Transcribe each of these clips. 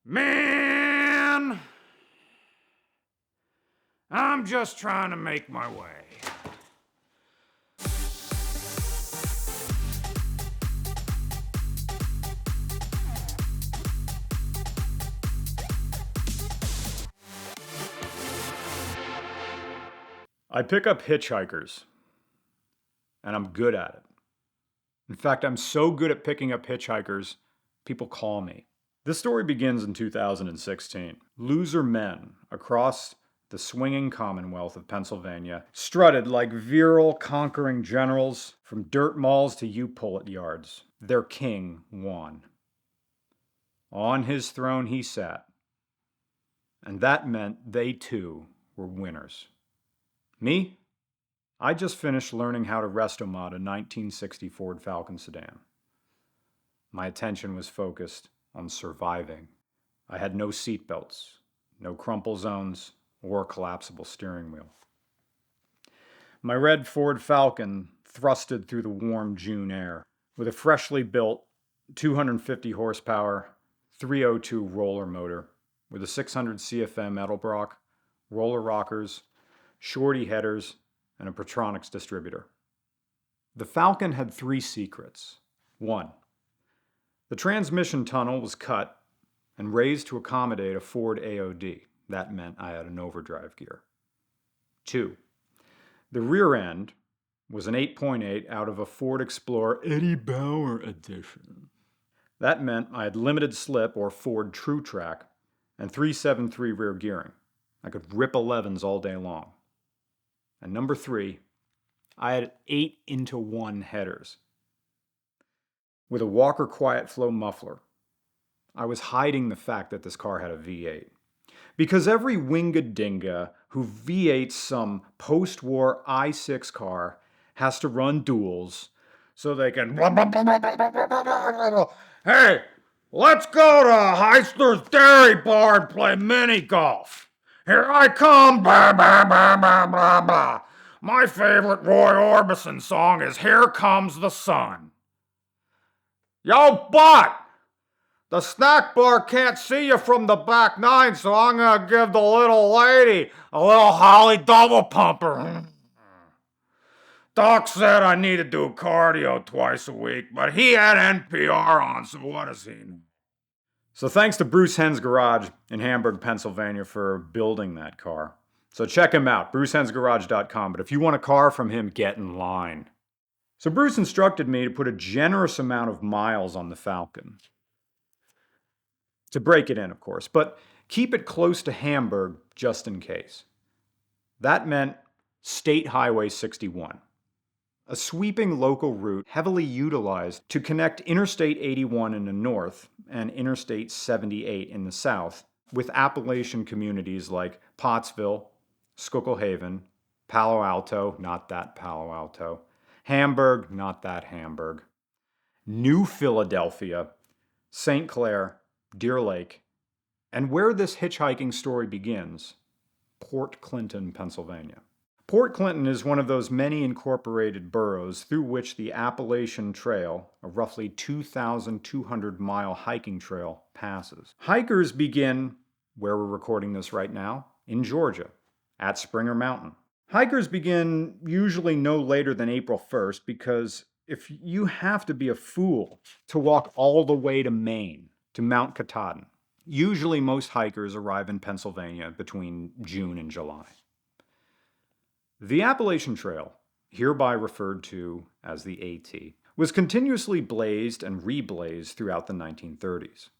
Man, I'm just trying to make my way. I pick up hitchhikers, and I'm good at it. In fact, I'm so good at picking up hitchhikers, people call me. This story begins in 2016. Loser men across the swinging Commonwealth of Pennsylvania strutted like virile, conquering generals from dirt malls to U-Pullet yards. Their king won. On his throne he sat, and that meant they too were winners. Me? I just finished learning how to resto-mod a 1960 Ford Falcon sedan. My attention was focused on surviving. I had no seatbelts, no crumple zones, or collapsible steering wheel. My red Ford Falcon thrusted through the warm June air with a freshly built 250 horsepower 302 roller motor with a 600 CFM Edelbrock, roller rockers, shorty headers, and a Petronics distributor. The Falcon had 3 secrets. 1. The transmission tunnel was cut and raised to accommodate a Ford AOD. That meant I had an overdrive gear. 2. The rear end was an 8.8 out of a Ford Explorer Eddie Bauer edition. That meant I had limited slip or Ford True Track and 373 rear gearing. I could rip 11s all day long. And number 3, I had 8-into-1 headers with a Walker Quiet Flow muffler. I was hiding the fact that this car had a V8. Because every winga-dinga who V8s some post-war I6 car has to run duals so they can... Hey, let's go to Heisler's Dairy Bar and play mini golf. Here I come, blah, blah, blah, blah, blah, blah. My favorite Roy Orbison song is Here Comes the Sun. Yo, butt! The snack bar can't see you from the back 9, so I'm gonna give the little lady a little Holly double pumper. Doc said I need to do cardio twice a week, but he had NPR on, so what does he know? So thanks to Bruce Henn's Garage in Hamburg, Pennsylvania for building that car. So check him out, brucehensgarage.com. But if you want a car from him, get in line. So Bruce instructed me to put a generous amount of miles on the Falcon. To break it in, of course, but keep it close to Hamburg just in case. That meant State Highway 61, a sweeping local route heavily utilized to connect Interstate 81 in the north and Interstate 78 in the south with Appalachian communities like Pottsville, Schuylkill Haven, Palo Alto, not that Palo Alto, Hamburg, not that Hamburg, New Philadelphia, St. Clair, Deer Lake, and where this hitchhiking story begins, Port Clinton, Pennsylvania. Port Clinton is one of those many incorporated boroughs through which the Appalachian Trail, a roughly 2,200-mile hiking trail, passes. Hikers begin, where we're recording this right now, in Georgia, at Springer Mountain. Hikers begin usually no later than April 1st because if you have to be a fool to walk all the way to Maine, to Mount Katahdin, usually most hikers arrive in Pennsylvania between June and July. The Appalachian Trail, hereby referred to as the AT, was continuously blazed and reblazed throughout the 1930s.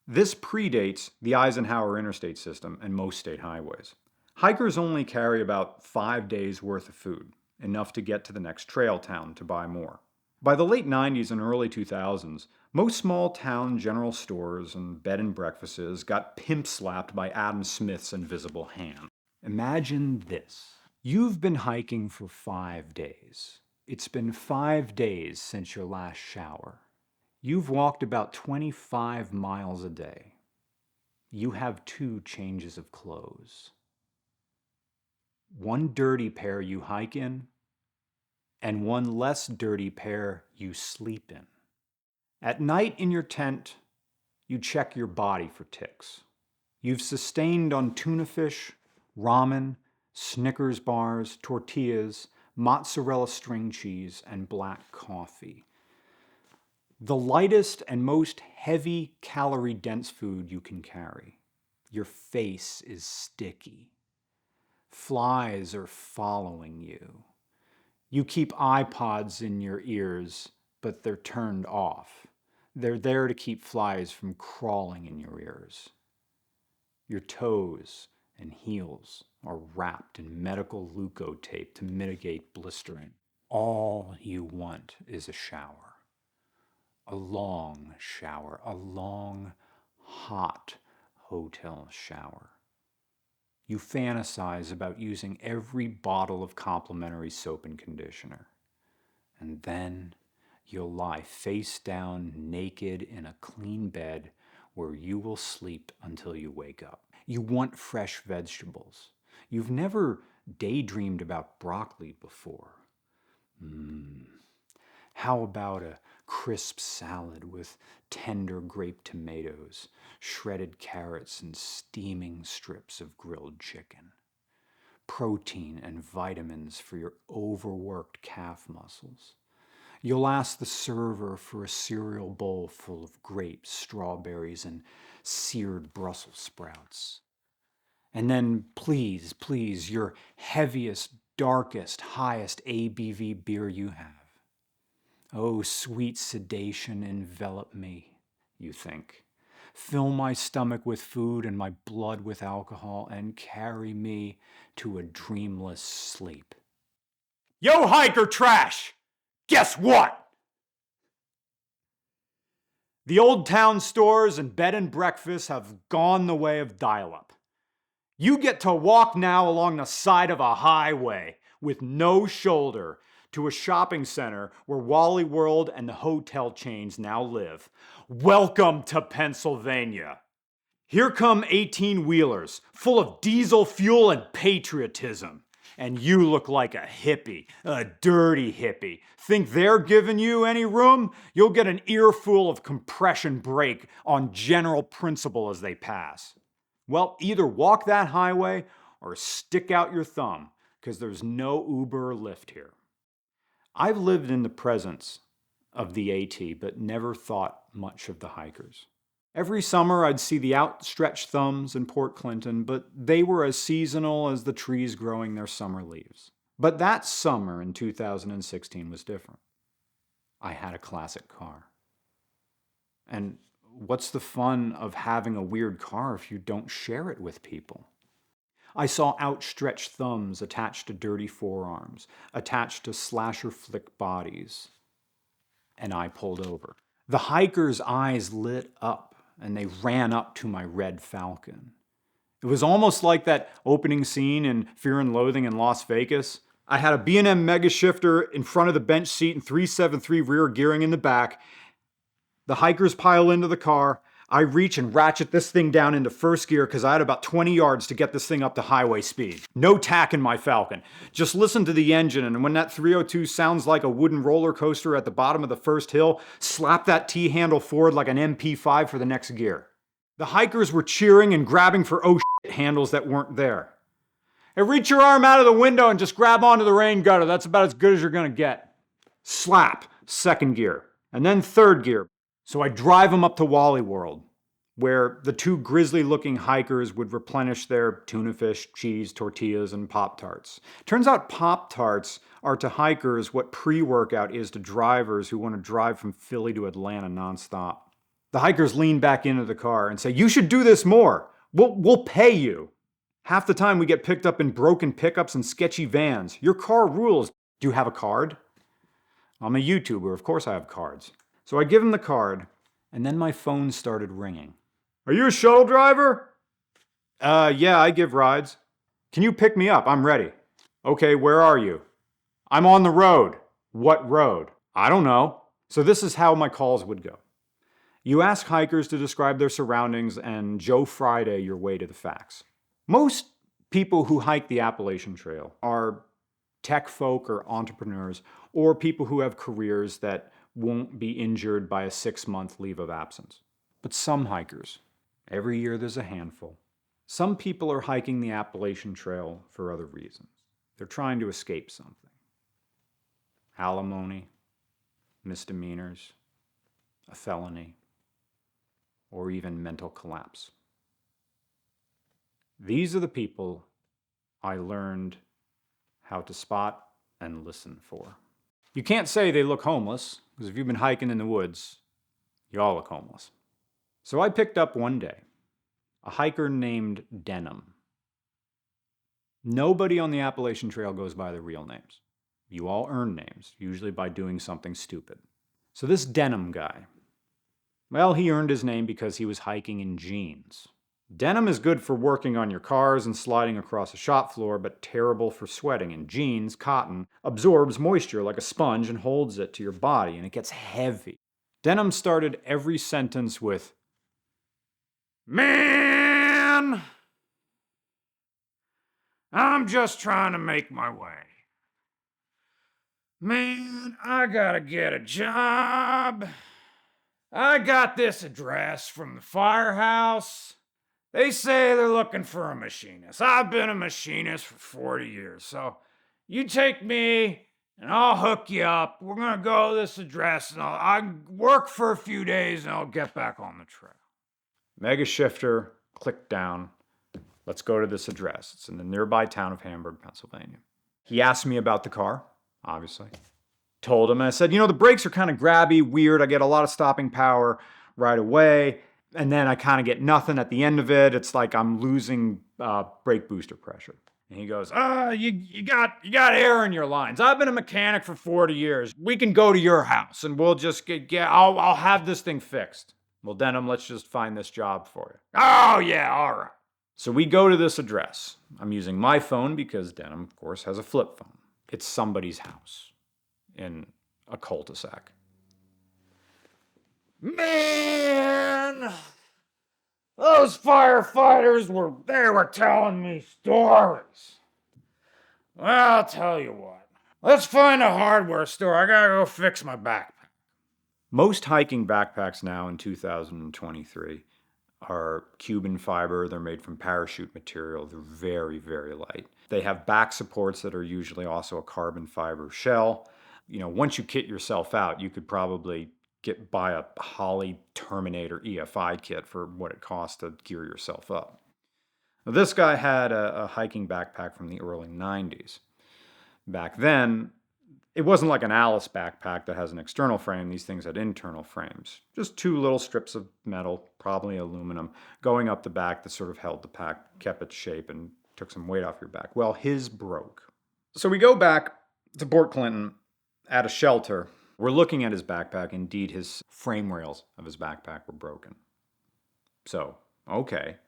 This predates the Eisenhower interstate system and most state highways. Hikers only carry about 5 days' worth of food, enough to get to the next trail town to buy more. By the late 90s and early 2000s, most small town general stores and bed and breakfasts got pimp-slapped by Adam Smith's invisible hand. Imagine this. You've been hiking for 5 days. It's been 5 days since your last shower. You've walked about 25 miles a day. You have 2 changes of clothes. One dirty pair you hike in, and one less dirty pair you sleep in. At night in your tent, you check your body for ticks. You've sustained on tuna fish, ramen, Snickers bars, tortillas, mozzarella string cheese, and black coffee. The lightest and most heavy calorie-dense food you can carry. Your face is sticky. Flies are following you. You keep iPods in your ears, but they're turned off. They're there to keep flies from crawling in your ears. Your toes and heels are wrapped in medical leukotape to mitigate blistering. All you want is a shower. A long shower. A long, hot hotel shower. You fantasize about using every bottle of complimentary soap and conditioner. And then you'll lie face down, naked in a clean bed where you will sleep until you wake up. You want fresh vegetables. You've never daydreamed about broccoli before. How about a crisp salad with tender grape tomatoes, shredded carrots, and steaming strips of grilled chicken? Protein and vitamins for your overworked calf muscles. You'll ask the server for a cereal bowl full of grapes, strawberries, and seared Brussels sprouts. And then, please, please, your heaviest, darkest, highest ABV beer you have. Oh, sweet sedation, envelop me, you think. Fill my stomach with food and my blood with alcohol and carry me to a dreamless sleep. Yo, hiker trash! Guess what? The old town stores and bed and breakfasts have gone the way of dial-up. You get to walk now along the side of a highway with no shoulder to a shopping center where Wally World and the hotel chains now live. Welcome to Pennsylvania. Here come 18-wheelers full of diesel fuel and patriotism. And you look like a hippie, a dirty hippie. Think they're giving you any room? You'll get an earful of compression brake on general principle as they pass. Well, either walk that highway or stick out your thumb, because there's no Uber or Lyft here. I've lived in the presence of the AT, but never thought much of the hikers. Every summer I'd see the outstretched thumbs in Port Clinton, but they were as seasonal as the trees growing their summer leaves. But that summer in 2016 was different. I had a classic car. And what's the fun of having a weird car if you don't share it with people? I saw outstretched thumbs attached to dirty forearms, attached to slasher flick bodies, and I pulled over. The hikers' eyes lit up, and they ran up to my red Falcon. It was almost like that opening scene in Fear and Loathing in Las Vegas. I had a B&M Mega Shifter in front of the bench seat and 373 rear gearing in the back. The hikers pile into the car. I reach and ratchet this thing down into first gear because I had about 20 yards to get this thing up to highway speed. No tack in my Falcon. Just listen to the engine, and when that 302 sounds like a wooden roller coaster at the bottom of the first hill, slap that T-handle forward like an MP5 for the next gear. The hikers were cheering and grabbing for oh shit handles that weren't there. Hey, reach your arm out of the window and just grab onto the rain gutter. That's about as good as you're gonna get. Slap, second gear, and then third gear. So I drive them up to Wally World, where the two grisly-looking hikers would replenish their tuna fish, cheese, tortillas, and Pop-Tarts. Turns out Pop-Tarts are to hikers what pre-workout is to drivers who want to drive from Philly to Atlanta nonstop. The hikers lean back into the car and say, "You should do this more. We'll pay you." Half the time we get picked up in broken pickups and sketchy vans. Your car rules. Do you have a card? I'm a YouTuber. Of course I have cards. So I give him the card, and then my phone started ringing. "Are you a shuttle driver?" Yeah, I give rides." "Can you pick me up? I'm ready." "Okay, where are you?" "I'm on the road." "What road?" "I don't know." So this is how my calls would go. You ask hikers to describe their surroundings and Joe Friday your way to the facts. Most people who hike the Appalachian Trail are tech folk or entrepreneurs or people who have careers that won't be injured by a 6-month leave of absence. but some hikers. Every year there's a handful. Some people are hiking the Appalachian Trail for other reasons. They're trying to escape something. Alimony, misdemeanors, a felony, or even mental collapse. These are the people I learned how to spot and listen for. You can't say they look homeless, because if you've been hiking in the woods, you all look homeless. So I picked up one day a hiker named Denim. Nobody on the Appalachian Trail goes by their real names. You all earn names, usually by doing something stupid. So this Denim guy, well, he earned his name because he was hiking in jeans. Denim is good for working on your cars and sliding across a shop floor, but terrible for sweating. In jeans, cotton absorbs moisture like a sponge and holds it to your body, and it gets heavy. Denim started every sentence with, "Man, I'm just trying to make my way. Man, I gotta get a job. I got this address from the firehouse. They say they're looking for a machinist. I've been a machinist for 40 years, so you take me and I'll hook you up. We're gonna go to this address and I'll work for a few days and I'll get back on the trail." Mega shifter, click down. Let's go to this address. It's in the nearby town of Hamburg, Pennsylvania. He asked me about the car, obviously. Told him, and I said, the brakes are kind of grabby, weird. I get a lot of stopping power right away, and then I kind of get nothing at the end of it. It's like I'm losing brake booster pressure. And he goes, you got air in your lines. I've been a mechanic for 40 years. We can go to your house, and we'll just I'll have this thing fixed. Well, Denim, let's just find this job for you. Oh, yeah, all right. So we go to this address. I'm using my phone because Denim, of course, has a flip phone. It's somebody's house in a cul-de-sac. Man, those firefighters were telling me stories. Well, I'll tell you what. Let's find a hardware store. I gotta go fix my backpack. Most hiking backpacks now in 2023 are Cuban fiber. They're made from parachute material. They're very, very light. They have back supports that are usually also a carbon fiber shell. Once you kit yourself out, you could probably buy a Holley Terminator EFI kit for what it costs to gear yourself up. Now, this guy had a hiking backpack from the early 90s. Back then, it wasn't like an Alice backpack that has an external frame. These things had internal frames. Just two little strips of metal, probably aluminum, going up the back that sort of held the pack, kept its shape, and took some weight off your back. Well, his broke. So we go back to Port Clinton at a shelter. We're looking at his backpack. Indeed, his frame rails of his backpack were broken. So, okay.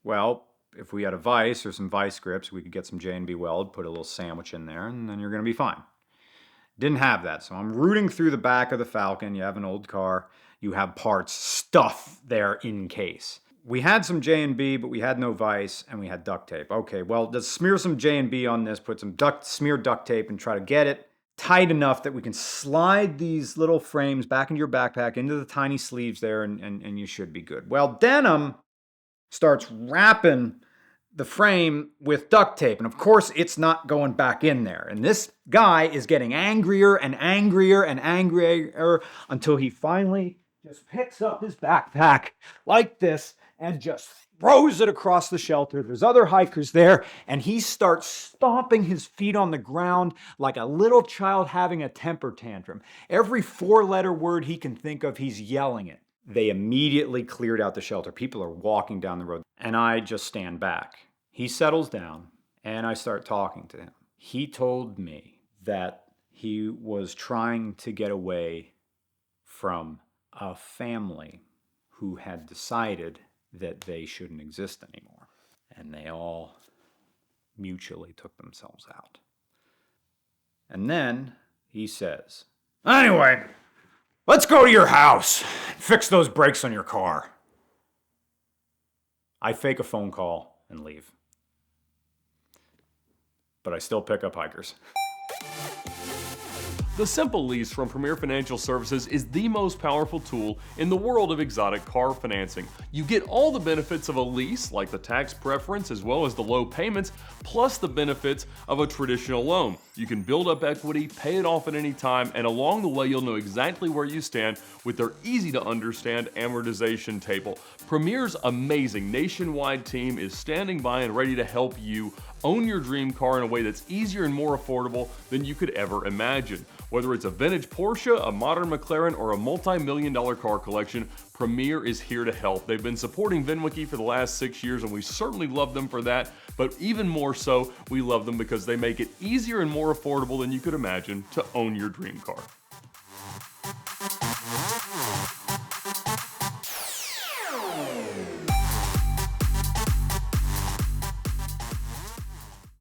Well, if we had a vise or some vise grips, we could get some J&B weld, put a little sandwich in there, and then you're going to be fine. Didn't have that, so I'm rooting through the back of the Falcon. You have an old car. You have parts, stuff there in case. We had some J&B, but we had no vise, and we had duct tape. Okay, well, let's smear some J&B on this, put some smeared duct tape, and try to get it tight enough that we can slide these little frames back into your backpack, into the tiny sleeves there, and you should be good. Well, Denim starts wrapping the frame with duct tape, and of course it's not going back in there. And this guy is getting angrier and angrier and angrier until he finally just picks up his backpack like this and just throws it across the shelter. There's other hikers there, and he starts stomping his feet on the ground like a little child having a temper tantrum. Every four-letter word he can think of, he's yelling it. They immediately cleared out the shelter. People are walking down the road, and I just stand back. He settles down, and I start talking to him. He told me that he was trying to get away from a family who had decided that they shouldn't exist anymore, and they all mutually took themselves out. And then he says, "Anyway, let's go to your house and fix those brakes on your car." I fake a phone call and leave. But I still pick up hikers. The Simple Lease from Premier Financial Services is the most powerful tool in the world of exotic car financing. You get all the benefits of a lease, like the tax preference as well as the low payments, plus the benefits of a traditional loan. You can build up equity, pay it off at any time, and along the way you'll know exactly where you stand with their easy to understand amortization table. Premier's amazing nationwide team is standing by and ready to help you own your dream car in a way that's easier and more affordable than you could ever imagine. Whether it's a vintage Porsche, a modern McLaren, or a multi-million-dollar car collection, Premier is here to help. They've been supporting VINwiki for the last 6 years, and we certainly love them for that, but even more so, we love them because they make it easier and more affordable than you could imagine to own your dream car.